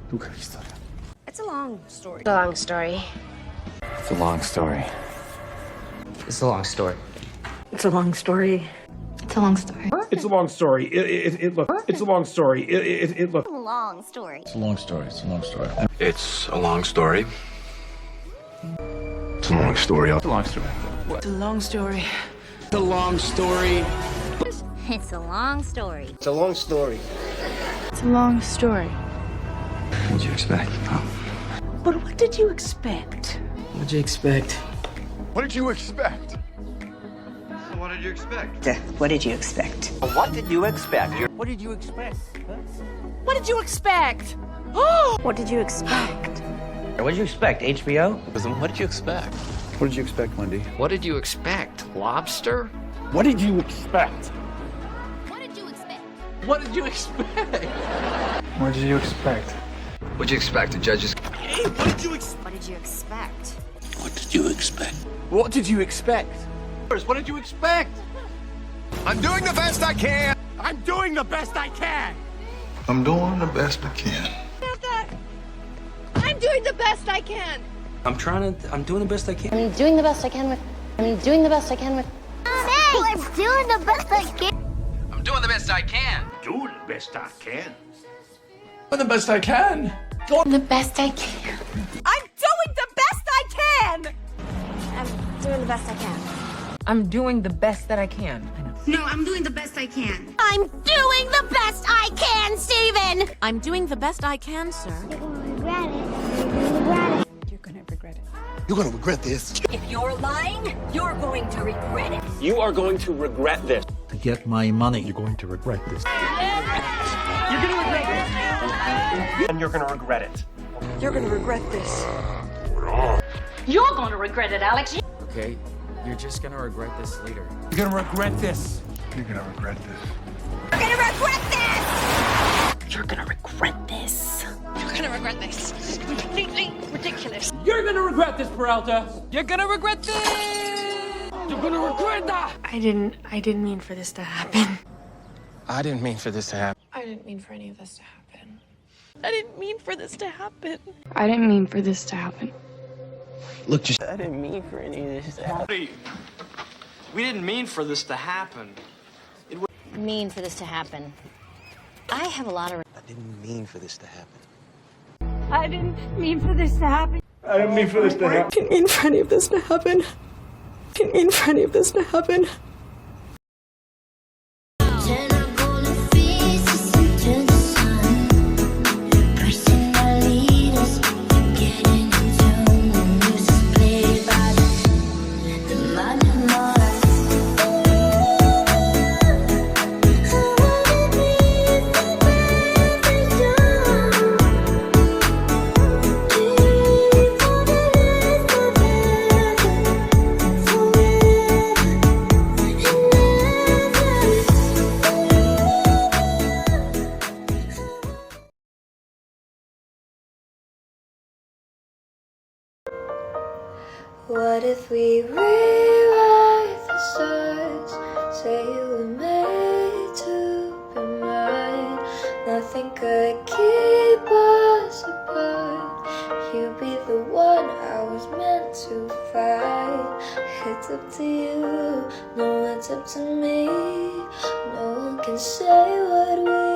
누가 기사야? It's a long story. It's a long story. It's a long story. It's a long story. It's a long story. It's a long story. It's a long story. It's a long story. Long story. It's a long story. It's a long story. It's a long story. It's a long story. It's a long story. It's a long story. It's a long story. It's a long story. It's a long story. It's a long story. What'd you expect? But what did you expect? What'd you expect? What did you expect? What did you expect? What did you expect? What did you expect? What did you expect? What did you expect? What did you expect? What did you expect, HBO? What did you expect? What did you expect, Wendy? What did you expect? Lobster? What did you expect? What did you expect? What did you expect? What did you expect? What'd you expect? The judges? Hey, what did you expect? What did you expect? What did you expect? What did you expect? What did you expect? I'm doing the best I can. I'm doing the best I can. I'm doing the best I can. I'm doing the best I can. I'm doing the best I can. I'm doing the best I can with. I'm doing the best I can with. Hey, I'm doing the best I can. I'm doing the best I can. Doing the best I can. I'm the best I can. Doing the best I can. I'm doing the best I can. I'm doing the best I can. I'm doing the best that I can. No, I'm doing the best I can. I'm doing the best I can, Steven. I'm doing the best I can, sir. You're gonna regret it. You're gonna regret this. If you're lying, you're going to regret it. You are going to regret this. To get my money, you're going to regret this. You're gonna regret this. And you're gonna regret it. You're going to regret this. You're gonna regret it, Alex. Okay, you're just gonna regret this later. You're gonna regret this. You're gonna regret this. You're going to regret this. You're gonna regret this. You're gonna regret this. This is completely ridiculous. You're gonna regret this, Peralta. You're gonna regret this! You're gonna regret that. I didn't mean for this to happen. I didn't mean for this to happen. I didn't mean for any of this to happen. I didn't mean for this to happen. I didn't mean for this to happen. Look, just I didn't mean for any of this to happen. We didn't mean for this to happen. Mean for this to happen. I have a lot of... I didn't mean for this to happen. I didn't mean for this to happen. I didn't mean for this to happen. Didn't mean for any of this to happen. Didn't mean for any of this to happen. What if we rewrite the stars? Say you were made to be mine. Nothing could keep us apart. You'd be the one I was meant to find. It's up to you, no, it's up to me. No one can say what we